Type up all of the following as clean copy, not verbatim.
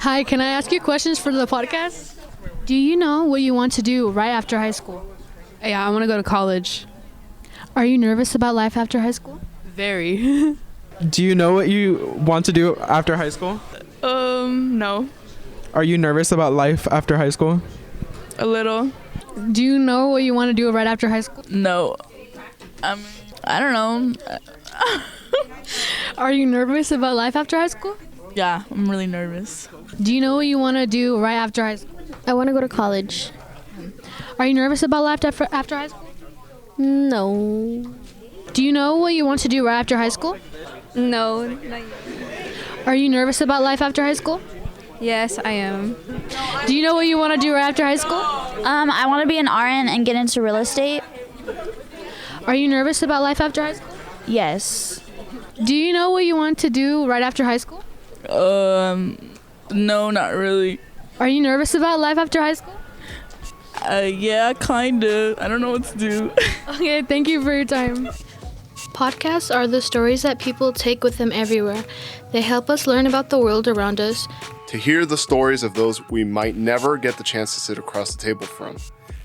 Hi, can I ask you questions for the podcast? Do you know what you want to do right after high school? Yeah, I want to go to college. Are you nervous about life after high school? Very. Do you know what you want to do after high school? No. Are you nervous about life after high school? A little. Do you know what you want to do right after high school? No. I don't know. Are you nervous about life after high school? Yeah, I'm really nervous. Do you know what you want to do right after high school? I want to go to college. Are you nervous about life after high school? No. Do you know what you want to do right after high school? No, not yet. Are you nervous about life after high school? Yes, I am. Do you know what you want to do right after high school? I want to be an RN and get into real estate. Are you nervous about life after high school? Yes. Do you know what you want to do right after high school? No, not really. Are you nervous about life after high school? Yeah, kinda. I don't know what to do. Okay, thank you for your time. Podcasts are the stories that people take with them everywhere. They help us learn about the world around us. To hear the stories of those we might never get the chance to sit across the table from,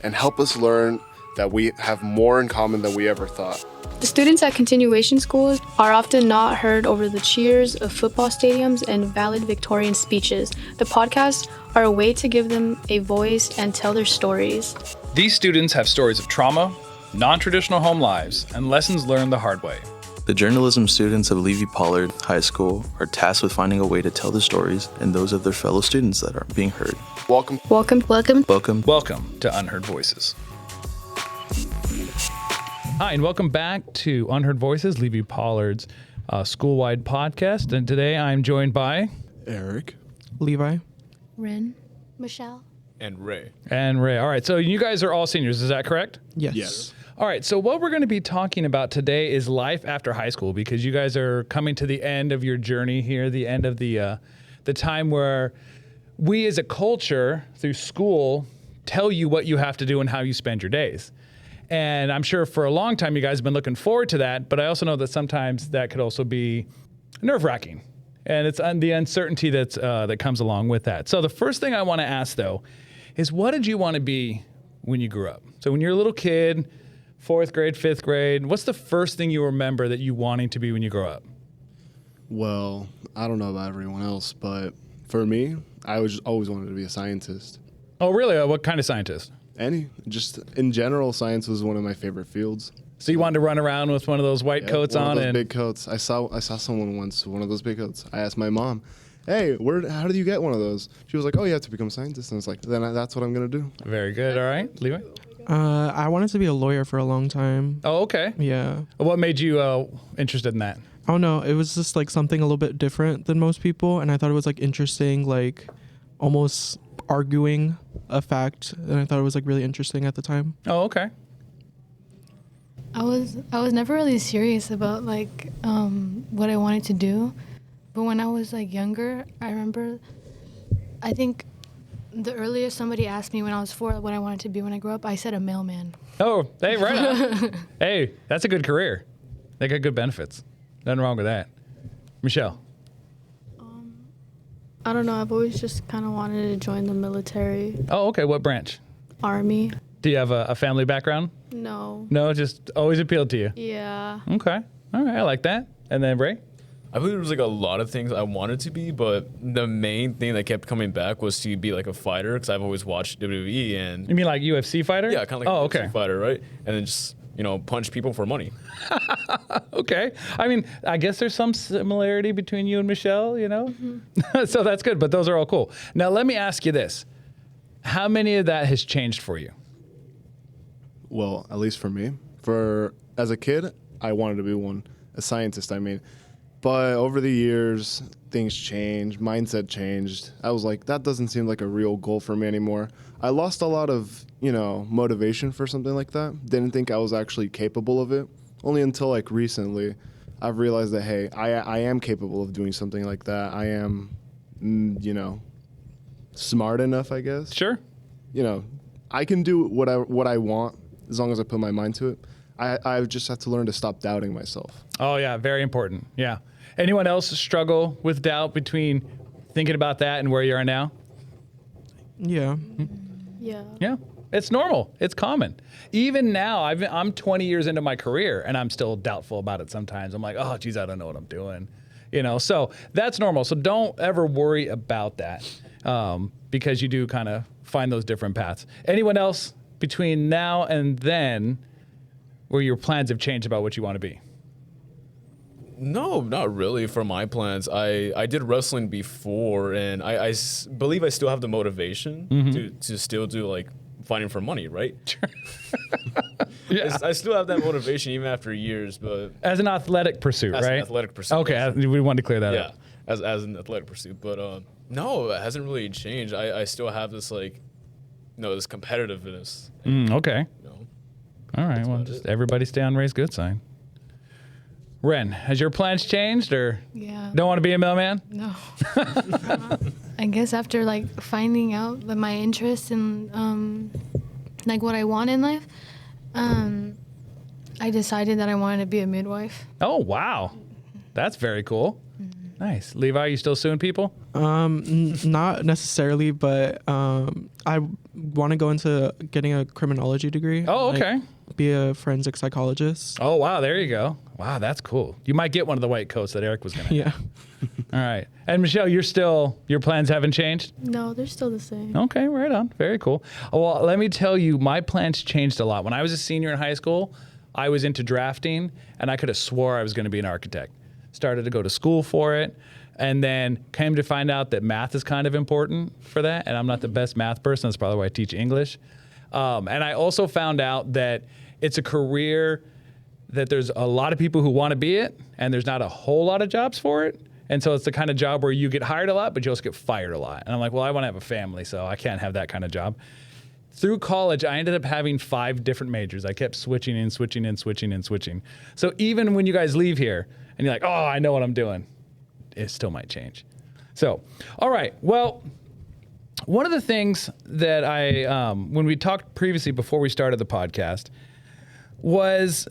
and help us learn that we have more in common than we ever thought. The students at continuation schools are often not heard over the cheers of football stadiums and valid Victorian speeches. The podcasts are a way to give them a voice and tell their stories. These students have stories of trauma, non-traditional home lives, and lessons learned the hard way. The journalism students of Levy-Pollard High School are tasked with finding a way to tell the stories and those of their fellow students that are being heard. Welcome. Welcome. Welcome to Unheard Voices. Hi, and welcome back to Unheard Voices, Levy-Pollard's school-wide podcast. And today I'm joined by Eric. Levi. Ren. Michelle. And Ray. All right, so you guys are all seniors, is that correct? Yes. All right, so what we're going to be talking about today is life after high school, because you guys are coming to the end of your journey here, the end of the time where we as a culture through school tell you what you have to do and how you spend your days. And I'm sure for a long time you guys have been looking forward to that, but I also know that sometimes that could also be nerve-wracking. And it's the uncertainty that comes along with that. So the first thing I want to ask, though, is what did you want to be when you grew up? So when you're a little kid, 4th grade, 5th grade, what's the first thing you remember that you wanting to be when you grow up? Well, I don't know about everyone else, but for me, I always wanted to be a scientist. Oh, really? What kind of scientist? Just in general, science was one of my favorite fields. So you wanted to run around with one of those white coats on? One of those big coats. I saw someone once, one of those big coats. I asked my mom, hey, how did you get one of those? She was like, oh, you have to become a scientist. And I was like, then that's what I'm going to do. Very good. All right. Levi? I wanted to be a lawyer for a long time. Oh, okay. Yeah. What made you interested in that? I don't know. It was just like something a little bit different than most people. And I thought it was like interesting, like almost arguing a fact. And I thought it was like really interesting at the time. Oh, okay. I was never really serious about like what I wanted to do, but when I was like younger, I remember, I think the earliest somebody asked me when I was 4 what I wanted to be when I grew up, I said a mailman. Oh, hey, right on. Hey, that's a good career. They got good benefits. Nothing wrong with that. Michelle. I don't know. I've always just kind of wanted to join the military. Oh, okay. What branch? Army. Do you have a family background? No. No, just always appealed to you. Yeah. Okay. All right. I like that. And then Ray? I believe there was like a lot of things I wanted to be, but the main thing that kept coming back was to be like a fighter, because I've always watched WWE and... You mean like UFC fighter? Yeah, kind of like a UFC fighter, right? And then just, punch people for money. Okay. I mean, I guess there's some similarity between you and Michelle, Mm-hmm. So that's good, but those are all cool. Now, let me ask you this. How many of that has changed for you? Well, at least for me. As a kid, I wanted to be a scientist, I mean. But over the years, things changed, mindset changed. I was like, that doesn't seem like a real goal for me anymore. I lost a lot of, motivation for something like that. Didn't think I was actually capable of it. Only until like recently, I've realized that, hey, I am capable of doing something like that. I am, smart enough, I guess. Sure. I can do what I want as long as I put my mind to it. I just have to learn to stop doubting myself. Oh, yeah. Very important. Yeah. Anyone else struggle with doubt between thinking about that and where you are now? Yeah. Yeah. Yeah, it's normal. It's common. Even now, I'm 20 years into my career, and I'm still doubtful about it sometimes. I'm like, oh, geez, I don't know what I'm doing. So that's normal. So don't ever worry about that because you do kind of find those different paths. Anyone else between now and then where your plans have changed about what you want to be? No, not really for my plans. I did wrestling before, and I believe I still have the motivation to still do like fighting for money, right? Yeah. I still have that motivation even after years, but As an athletic pursuit, as right? an athletic pursuit. Okay, we wanted to clear that Yeah, up. as an athletic pursuit, but no, it hasn't really changed. I still have this this competitiveness. Okay. You know, All right. Well, about just it. everybody stay on Ray's good side. Ren, has your plans changed or Yeah. don't want to be a mailman? No. I guess after like finding out that my interest in like what I want in life, I decided that I wanted to be a midwife. Oh, wow. That's very cool. Nice. Levi, you still suing people? Not necessarily, but I want to go into getting a criminology degree. Oh, okay. Be a forensic psychologist. Oh, wow. There you go. Wow, that's cool. You might get one of the white coats that Eric was going to. Yeah. All right. And Michelle, your plans haven't changed? No, they're still the same. Okay, right on. Very cool. Well, let me tell you, my plans changed a lot. When I was a senior in high school, I was into drafting, and I could have swore I was going to be an architect. Started to go to school for it, and then came to find out that math is kind of important for that, and I'm not the best math person. That's probably why I teach English. And I also found out that it's a career that there's a lot of people who want to be it, and there's not a whole lot of jobs for it. And so it's the kind of job where you get hired a lot, but you also get fired a lot. And I'm like, well, I want to have a family, so I can't have that kind of job. Through college, I ended up having 5 different majors. I kept switching and switching and switching and switching. So even when you guys leave here and you're like, oh, I know what I'm doing, it still might change. So, all right. Well, one of the things that when we talked previously before we started the podcast was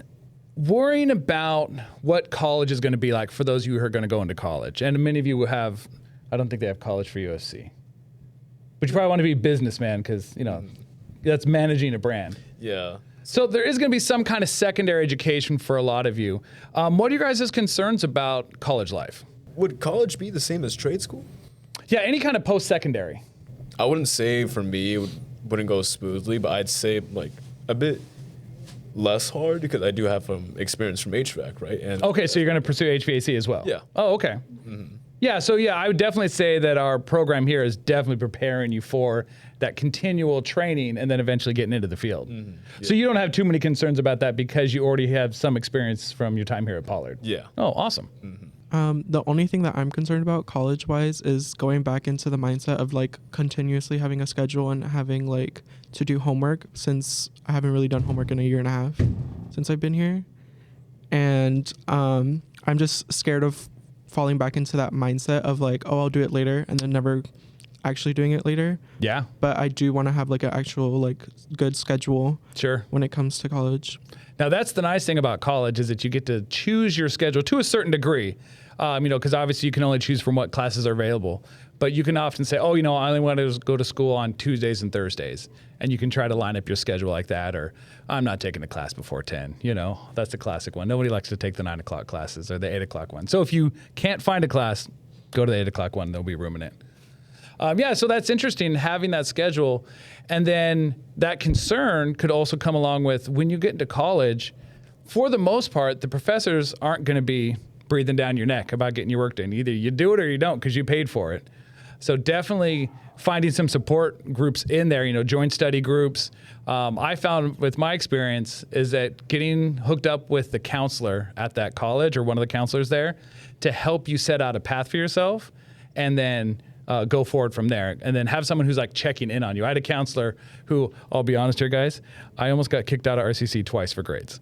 worrying about what college is going to be like for those of you who are going to go into college. And many of you will have, I don't think they have college for USC. But you probably want to be a businessman because, that's managing a brand. Yeah. So there is going to be some kind of secondary education for a lot of you. What are your guys' concerns about college life? Would college be the same as trade school? Yeah, any kind of post-secondary. I wouldn't say for me it wouldn't go smoothly, but I'd say like a bit less hard because I do have experience from HVAC, right? And Okay, so you're going to pursue HVAC as well? Yeah. Oh, okay. Mm-hmm. Yeah, so I would definitely say that our program here is definitely preparing you for that continual training and then eventually getting into the field. Mm-hmm. Yeah. So you don't have too many concerns about that because you already have some experience from your time here at Pollard. Yeah. Oh, awesome. Mm-hmm. The only thing that I'm concerned about college-wise is going back into the mindset of like continuously having a schedule and having like to do homework, since I haven't really done homework in a year and a half since I've been here. And I'm just scared of falling back into that mindset of like, oh, I'll do it later, and then never actually doing it later. Yeah. But I do want to have like an actual like good schedule. Sure. When it comes to college. Now that's the nice thing about college is that you get to choose your schedule to a certain degree. Because obviously you can only choose from what classes are available. But you can often say, oh, I only want to go to school on Tuesdays and Thursdays. And you can try to line up your schedule like that. Or I'm not taking a class before 10. That's the classic one. Nobody likes to take the 9 o'clock classes or the 8 o'clock one. So if you can't find a class, go to the 8 o'clock one. There'll be room in it. So that's interesting, having that schedule. And then that concern could also come along with when you get into college, for the most part, the professors aren't going to be breathing down your neck about getting your work done. Either you do it or you don't because you paid for it. So definitely finding some support groups in there, joint study groups. I found with my experience is that getting hooked up with the counselor at that college or one of the counselors there to help you set out a path for yourself and then go forward from there. And then have someone who's like checking in on you. I had a counselor who, I'll be honest here, guys, I almost got kicked out of RCC twice for grades.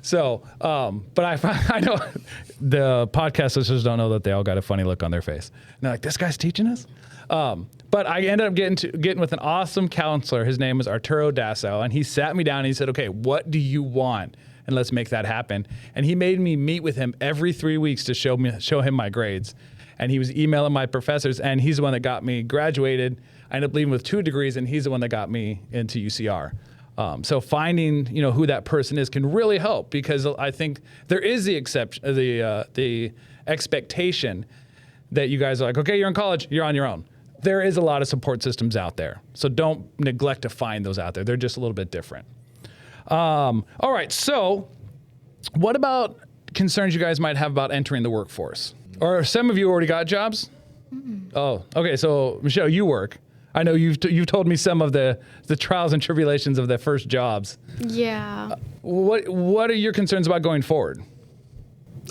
So, but I know the podcast listeners don't know that they all got a funny look on their face. And they're like, this guy's teaching us? But I ended up getting with an awesome counselor. His name was Arturo Dasso. And he sat me down and he said, okay, what do you want? And let's make that happen. And he made me meet with him every 3 weeks to show him my grades. and he was emailing my professors, and he's the one that got me graduated. I ended up leaving with 2 degrees, and he's the one that got me into UCR. So finding, who that person is can really help, because I think there is the expectation that you guys are like, okay, you're in college, you're on your own. There is a lot of support systems out there, so don't neglect to find those out there. They're just a little bit different. All right, so what about concerns you guys might have about entering the workforce? Or some of you already got jobs? Oh, okay, so Michelle, you work. I know you've told me some of the trials and tribulations of the first jobs. Yeah. What are your concerns about going forward?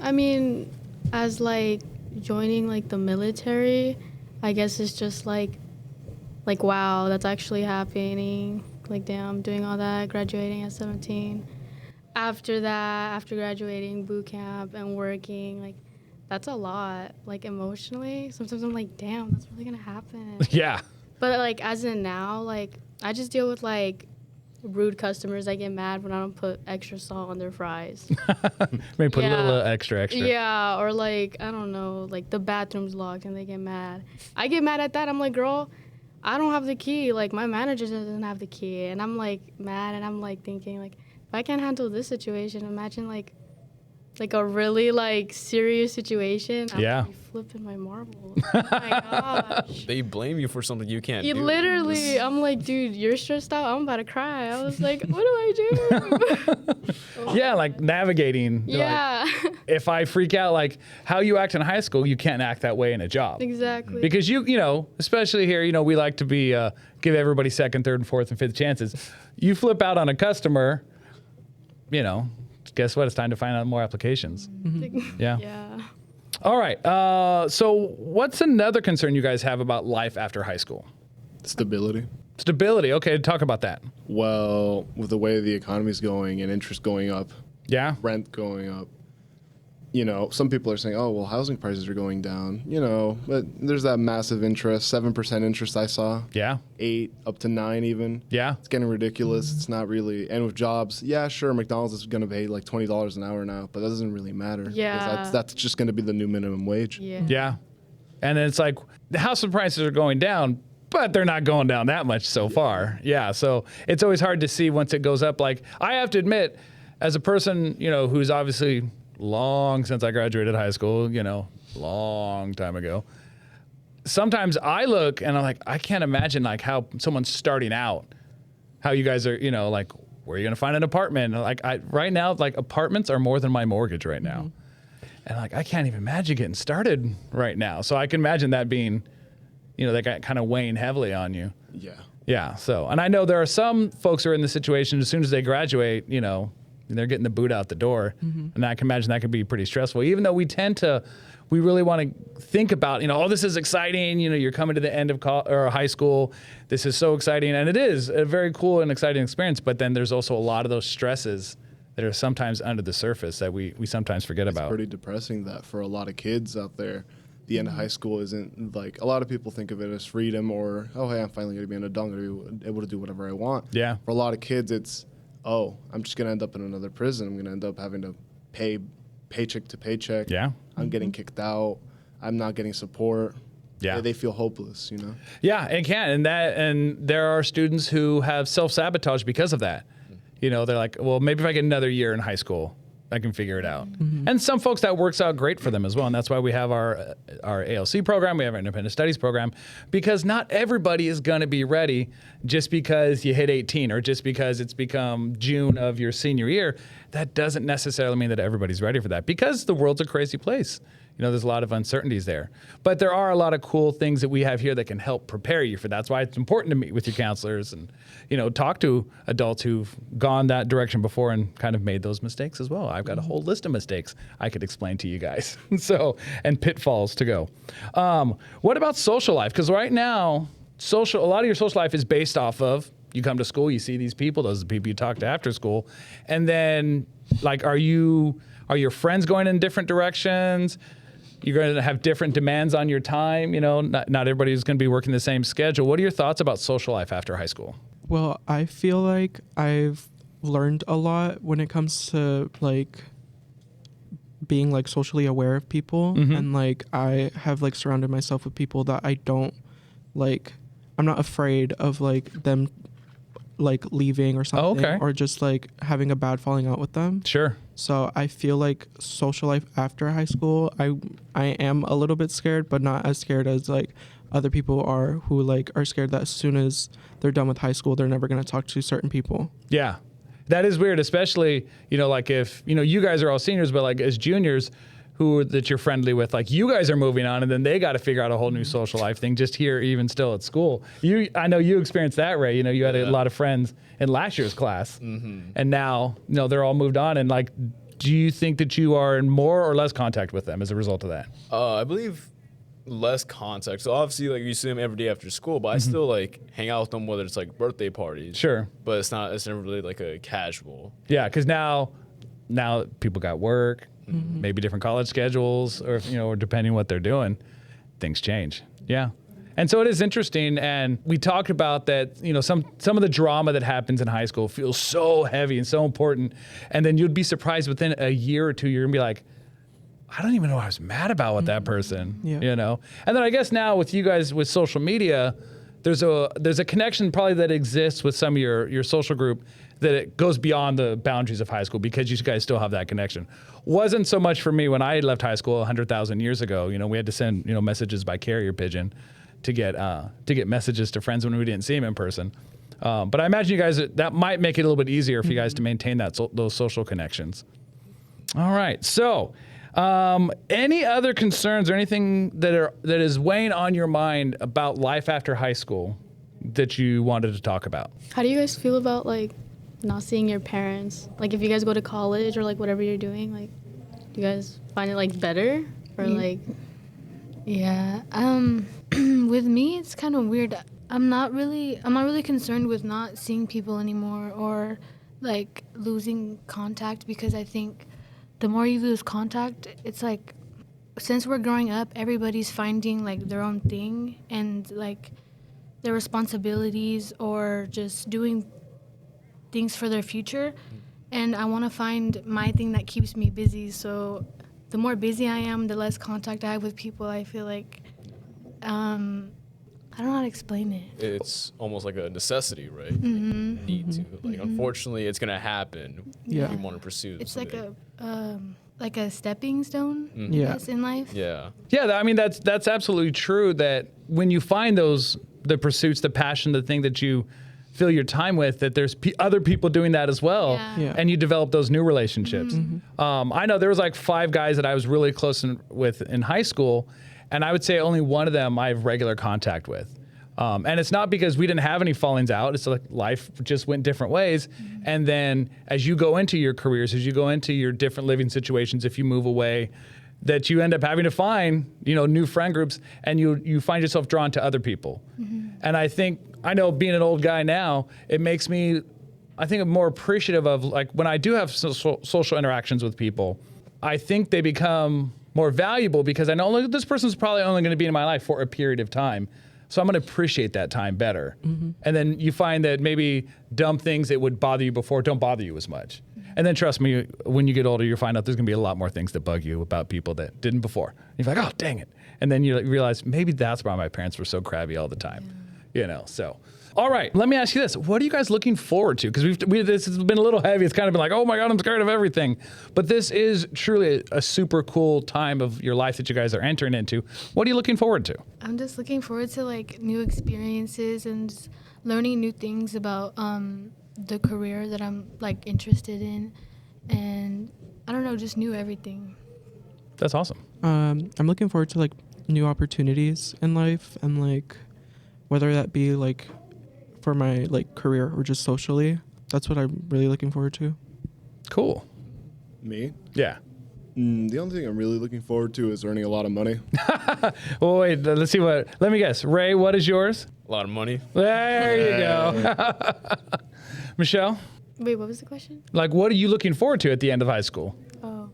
I mean, as like joining like the military, I guess it's just like wow, that's actually happening. Like, damn, I'm doing all that, graduating at 17. After that, after graduating, boot camp and working, like, that's a lot. Like, emotionally, sometimes I'm like, damn, that's really gonna happen. Yeah. But like, as in now, like, I just deal with like rude customers that get mad when I don't put extra salt on their fries. Maybe put a Yeah. little extra. Yeah, or like, I don't know, like the bathroom's locked and they get mad. I get mad at that. I'm like, girl, I don't have the key. Like, my manager doesn't have the key. And I'm like mad, and I'm like thinking, like, if I can't handle this situation, imagine like a really like serious situation. I'm be flipping my marbles. Oh my gosh. They blame you for something you can't You do. literally, I'm like, dude, you're stressed out. I'm about to cry. I was like, what do I do? Yeah, like navigating. Yeah. Like, if I freak out, like how you act in high school, you can't act that way in a job. Exactly. Because especially here, we like to be give everybody second, third, and fourth, and fifth chances. You flip out on a customer, guess what? It's time to find out more applications. Mm-hmm. Yeah. Yeah. All right. So what's another concern you guys have about life after high school? Stability. Stability. Okay, talk about that. Well, with the way the economy's going and interest going up, rent going up, some people are saying, oh, well, housing prices are going down, but there's that massive interest, 7% interest I saw. Yeah. 8 up to 9 even. Yeah. It's getting ridiculous. It's not really, and with jobs, yeah, sure, McDonald's is going to pay like $20 an hour now, but that doesn't really matter. Yeah. That's just going to be the new minimum wage. Yeah. Yeah. And then it's like the house prices are going down, but they're not going down that much so far. Yeah. So it's always hard to see once it goes up. Like, I have to admit, as a person, who's obviously long since I graduated high school, long time ago. Sometimes I look and I'm like, I can't imagine like how someone's starting out, how you guys are, like, where are you going to find an apartment? Like, right now, like, apartments are more than my mortgage right now. And like, I can't even imagine getting started right now. So I can imagine that being, that kind of weighing heavily on you. Yeah. Yeah. So, and I know there are some folks who are in the situation as soon as they graduate, they're getting the boot out the door. And I can imagine that could be pretty stressful, even though we really want to think about, oh, this is exciting. You're coming to the end of high school. This is so exciting. And it is a very cool and exciting experience. But then there's also a lot of those stresses that are sometimes under the surface that we sometimes forget about. It's pretty depressing that for a lot of kids out there, the end of high school isn't like, a lot of people think of it as freedom or, oh, hey, I'm finally going to be an adult. I'm going to be able to do whatever I want. Yeah. For a lot of kids, it's, oh, I'm just going to end up in another prison. I'm going to end up having to pay paycheck to paycheck. Yeah. I'm getting kicked out. I'm not getting support. Yeah. They feel hopeless, Yeah, it can. And there are students who have self-sabotage because of that. They're like, well, maybe if I get another year in high school, I can figure it out. And some folks, that works out great for them as well. And that's why we have our ALC program. We have our independent studies program, because not everybody is going to be ready just because you hit 18 or just because it's become June of your senior year. That doesn't necessarily mean that everybody's ready for that, because the world's a crazy place. There's a lot of uncertainties there. But there are a lot of cool things that we have here that can help prepare you for that. That's why it's important to meet with your counselors and, talk to adults who've gone that direction before and kind of made those mistakes as well. I've got a whole list of mistakes I could explain to you guys. And pitfalls to go. What about social life? Because right now, a lot of your social life is based off of, you come to school, you see these people, those are the people you talk to after school. And then, like, are your friends going in different directions? You're going to have different demands on your time. Not everybody's going to be working the same schedule. What are your thoughts about social life after high school? Well, I feel like I've learned a lot when it comes to like being like socially aware of people, Mhm. and like I have like surrounded myself with people that I don't like. I'm not afraid of like them like leaving or something, okay. or just like having a bad falling out with them. Sure. So I feel like social life after high school, I am a little bit scared, but not as scared as like other people are, who like are scared that as soon as they're done with high school, they're never going to talk to certain people. Yeah. That is weird, especially, like if, you guys are all seniors, but like as juniors that you're friendly with, like you guys are moving on and then they got to figure out a whole new social life thing just here, even still at school. I know you experienced that, Ray. You had a lot of friends in last year's class, and now, they're all moved on. And like, do you think that you are in more or less contact with them as a result of that? I believe less contact. So obviously, like you see them every day after school, but I still like hang out with them, whether it's like birthday parties. Sure. But it's never really like a casual. Yeah, because now people got work, maybe different college schedules, or or depending what they're doing, things change. Yeah. And so it is interesting, and we talked about that, some of the drama that happens in high school feels so heavy and so important, and then you'd be surprised within a year or two, you're gonna be like, I don't even know what I was mad about with that person, And then I guess now with you guys with social media, there's a connection probably that exists with some of your social group that it goes beyond the boundaries of high school, because you guys still have that connection. Wasn't so much for me when I left high school 100,000 years ago. We had to send messages by carrier pigeon to get messages to friends when we didn't see them in person. But I imagine you guys, that might make it a little bit easier for you guys to maintain those social connections. All right, so any other concerns or anything that is weighing on your mind about life after high school that you wanted to talk about? How do you guys feel about like not seeing your parents? Like if you guys go to college or like whatever you're doing, like do you guys find it like better or like? Yeah. With me, it's kind of weird. I'm not really concerned with not seeing people anymore or like losing contact, because I think the more you lose contact, it's like, since we're growing up, everybody's finding like their own thing and like their responsibilities or just doing things for their future. And I want to find my thing that keeps me busy. So the more busy I am, the less contact I have with people. I feel like, I don't know how to explain it. It's almost like a necessity, right? Mm-hmm. You need to. Like, unfortunately, it's gonna happen. Yeah. If you want to pursue. It's something. like a stepping stone, I guess, in life. Yeah. Yeah, I mean that's absolutely true. That when you find the pursuits, the passion, the thing that you fill your time with, that there's other people doing that as well, and you develop those new relationships. I know there was like 5 guys that I was really close with in high school, and I would say only one of them I have regular contact with. And it's not because we didn't have any fallings out. It's like life just went different ways. And then as you go into your careers, as you go into your different living situations, if you move away, that you end up having to find, new friend groups, and you find yourself drawn to other people. And I know being an old guy now, it makes me, I think, more appreciative of like when I do have social interactions with people, I think they become more valuable because I know, look, this person's probably only going to be in my life for a period of time. So I'm going to appreciate that time better. And then you find that maybe dumb things that would bother you before don't bother you as much. And then trust me, when you get older, you'll find out there's going to be a lot more things that bug you about people that didn't before. And you're like, oh, dang it. And then you realize maybe that's why my parents were so crabby all the time. So. All right, let me ask you this. What are you guys looking forward to? Because this has been a little heavy. It's kind of been like, oh my God, I'm scared of everything. But this is truly a super cool time of your life that you guys are entering into. What are you looking forward to? I'm just looking forward to like new experiences and just learning new things about the career that I'm like interested in. And I don't know, just new everything. That's awesome. I'm looking forward to like new opportunities in life, and like whether that be like for my like career or just socially. That's what I'm really looking forward to. Cool. Me? Yeah. The only thing I'm really looking forward to is earning a lot of money. Well, wait, let's see let me guess. Ray, what is yours? A lot of money. There you go. Michelle? Wait, what was the question? Like, what are you looking forward to at the end of high school? Oh,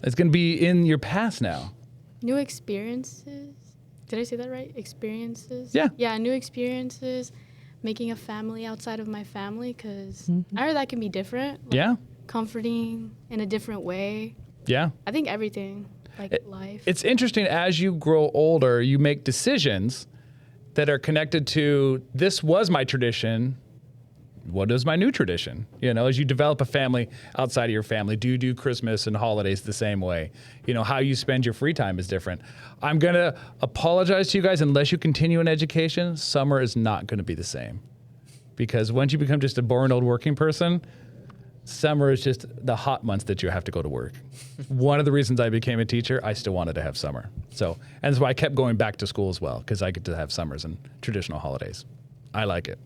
It's going to be in your past now. new experiences. Did I say that right? Experiences? Yeah. Yeah, new experiences. Making a family outside of my family, because I heard that can be different. Like, Yeah. comforting in a different way. Yeah. I think everything, like life. It's interesting, as you grow older, you make decisions that are connected to, this was my tradition. What is my new tradition? You know, as you develop a family outside of your family, do you do Christmas and holidays the same way? You know, how you spend your free time is different. I'm going to apologize to you guys. Unless you continue in education, summer is not going to be the same. Because once you become just a boring old working person, summer is just the hot months that you have to go to work. One of the reasons I became a teacher, I still wanted to have summer. So, and that's why I kept going back to school as well, because I get to have summers and traditional holidays. I like it.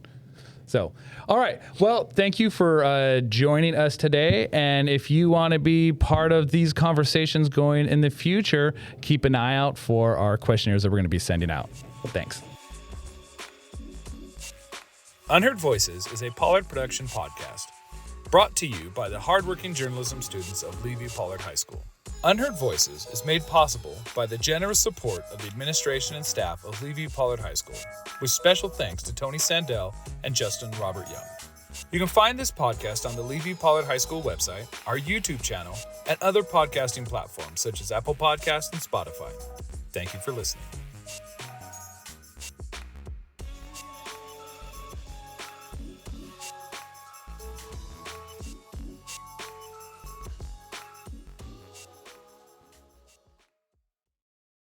So, all right. Well, thank you for joining us today. And if you want to be part of these conversations going in the future, keep an eye out for our questionnaires that we're going to be sending out. Thanks. Unheard Voices is a Pollard production podcast, brought to you by the hardworking journalism students of Levy Pollard High School. Unheard Voices is made possible by the generous support of the administration and staff of Levy Pollard High School, with special thanks to Tony Sandell and Justin Robert Young. You can find this podcast on the Levy Pollard High School website, our YouTube channel, and other podcasting platforms such as Apple Podcasts and Spotify. Thank you for listening.